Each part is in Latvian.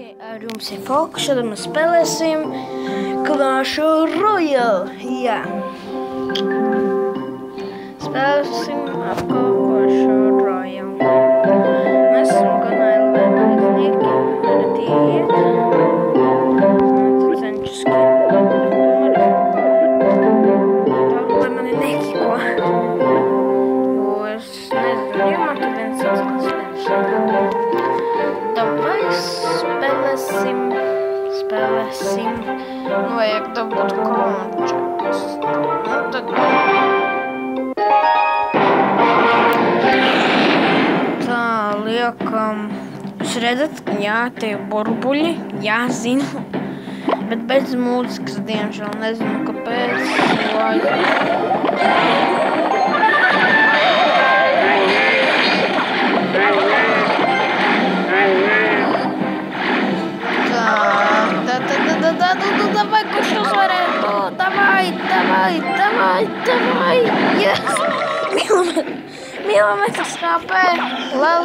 Ar jums ir Fokus, šodien mēs spēlēsim Clash Royale. Jā. Spēlēsim Clash Royale. Mēs esam gan aiznieki, arī iet. Tad cenšas lai mani nekiko. Jo es nezinu, jo man tur viens atskats. Davai spēlēsim. Vajag dabūt končus. Nu tad... Tā, liekam... Jūs redzat? Jā, tie burbuļi. Jā, zinu. Bet bez mūzikas, diemžēl, nezinu, kāpēc. Давай, kurš uzvarētu! Давай! Yes! Milimetrs HP! Lel!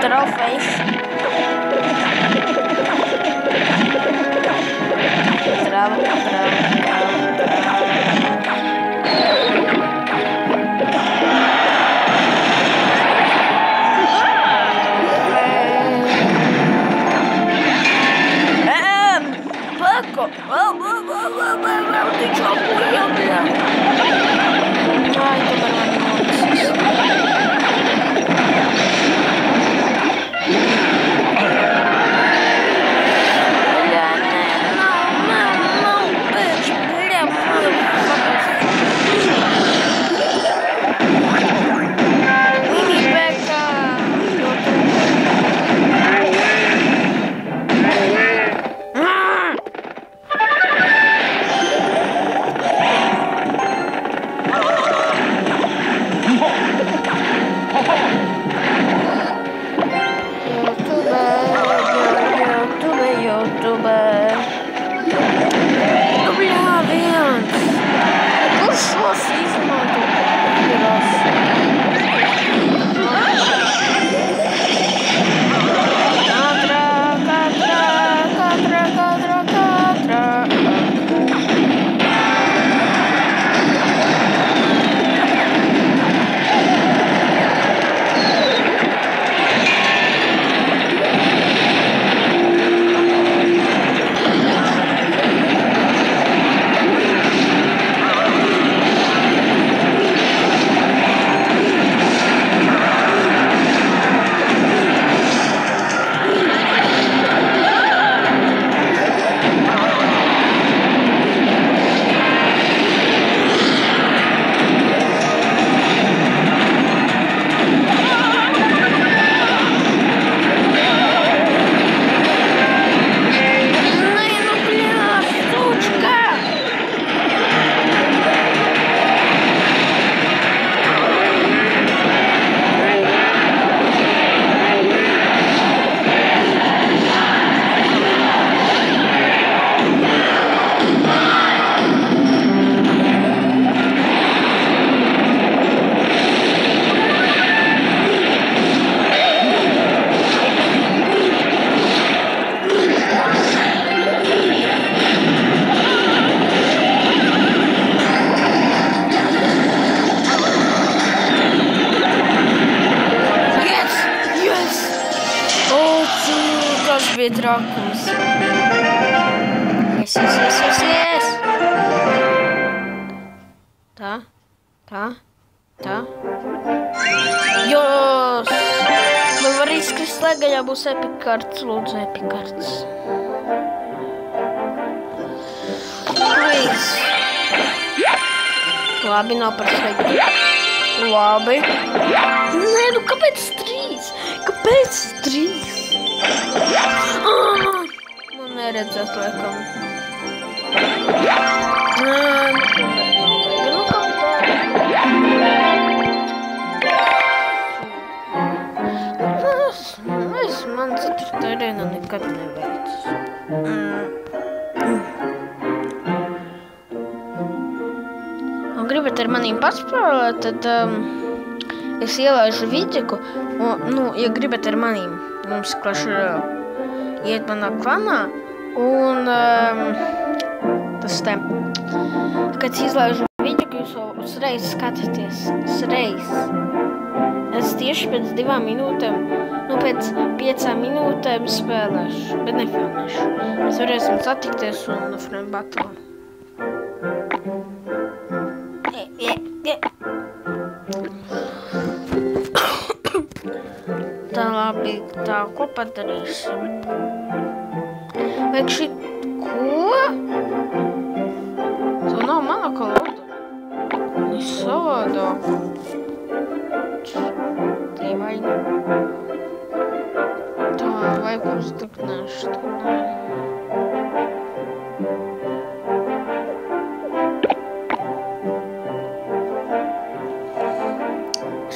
Trofejs! Trava! Ты чё, охуел, бля? Ай, ты нормально. Бля, no, bitch, бля, bija trakums. Yes. Tā. Jos! Man var izkrist legaļā, būs epikarts, lūdzu epikarts. Please. Labi, nav par sliktu. Labi. Nē, nu kāpēc 3? Man neredzēt, laikam. Nu, kāpēc? Man ceturtā arēna nekad neveicas. Un gribat ar manīm paspēlēt, tad es ielaižu vidiku Ja gribat ar manīm, mums Clash Royale, iet manā klanā, un tas te, kad izlaižu video, ka jūs uzreiz skatāties, es tieši pēc 2 minūtēm, pēc 5 minūtēm spēlēšu, bet nefilmēšu. Mēs varēsim satikties un friend battle. Tā labi, tā, ko padarīsim? Vajag šit, ko? Tā nav mana kaloda. Viņš savādāk. Dīvaini. Tā, vajag uzdagnēšu tā.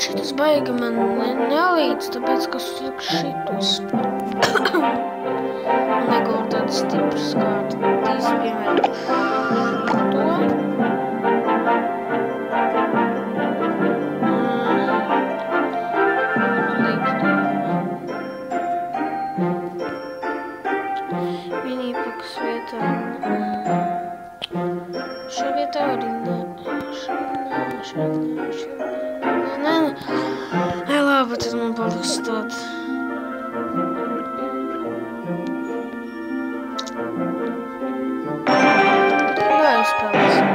Šitas baigi man nelīdz, tāpēc, ka slik šitos. Man negūr tādas stipras kārtas, piemēram, to. Minīpakas vietā. Šajā vietā arī nē. Nē, labi, tad man paliks stot. Lai uzspēlēsim.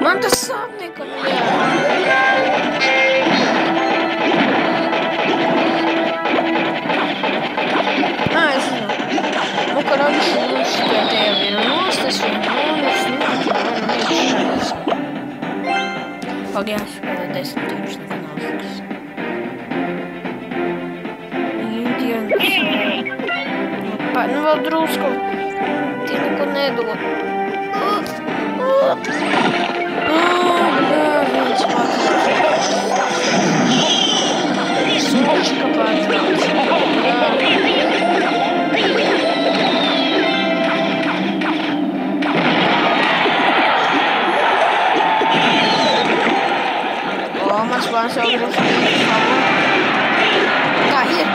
Man tas sāp nekam, es zinu. Ka radis mums pie tev ir nost, es varu mīkšķinās. Pagājās spēlē 10 tieši nekanāsikas. Indians. Vēl drusku. Tie neko nedod. Smočka pārtrauc. Mans plāns jau drusku. Tā, ir.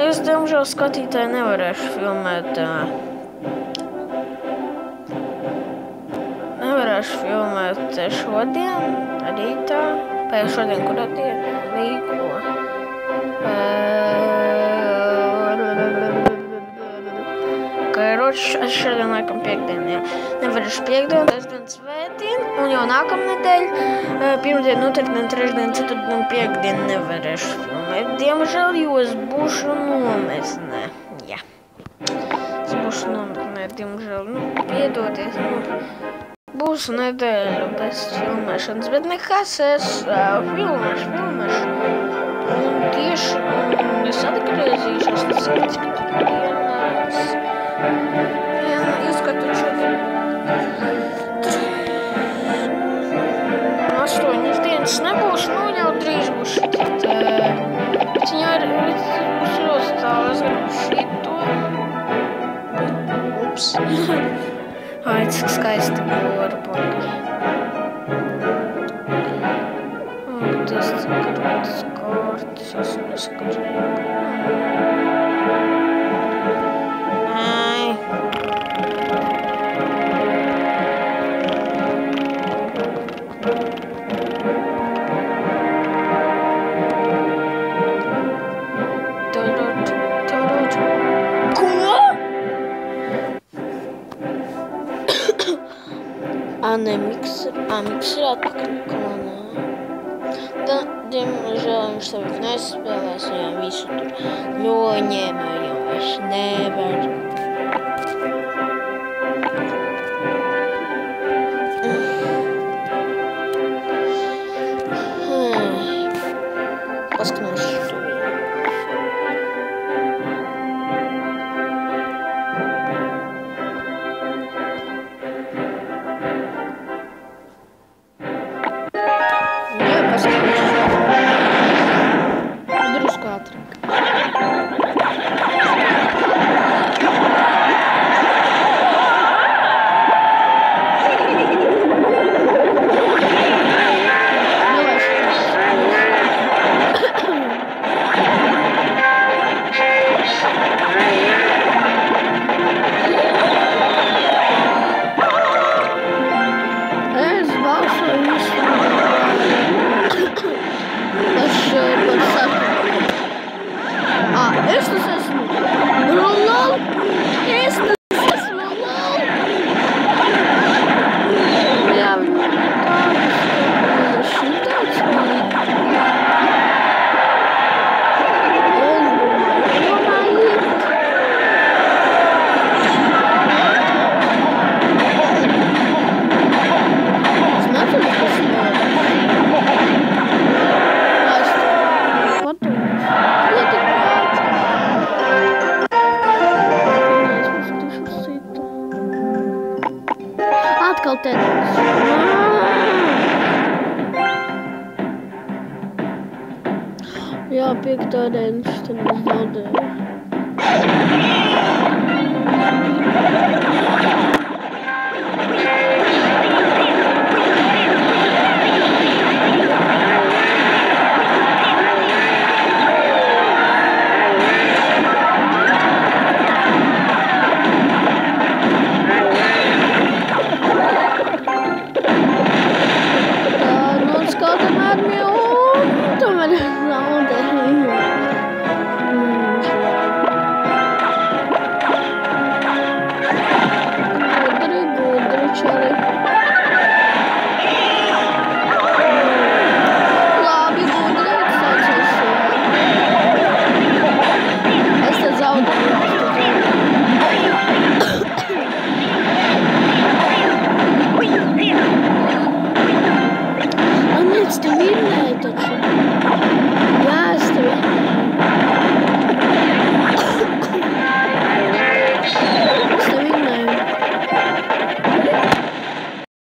Es, diemžēl, skatītāji nevarēšu filmēt, šodien, rītā, pēc šodien, kurā diena, līgo. Karoči, šodien laikam piekdiena, jā. Nevarēšu piekdienu, sestdien, svētdien, un jau nākamnedēļ, pirmdien, otrdien, trešdien, ceturtdien, piekdien nevarēšu filmēt. Diemžēl, jo es būšu nometnē, jā. Es būšu nometnē, diemžēl, piedoties, būs nedēļa bez filmēšanas, bet nekas, es filmēšu. Un tieši es atgriezīšos, cik tur dienās. Ieskatu šodien. 8 dienas nebūs, jau drīz būs šitīt. Bet viņa ir ļoti tālu, es gribu šito. Ups. Ai, cik skaisti borboļi. Tas krūtas kārtas, es neskrību. Ai. Ko? Mikser atpakaļ kanā. Diemžēl viņš tev nespēlēs, viņam visu tur noņēma, jo es nevaru. Paskatīšu to. Jā, 5. dienas, tad es zaudēju.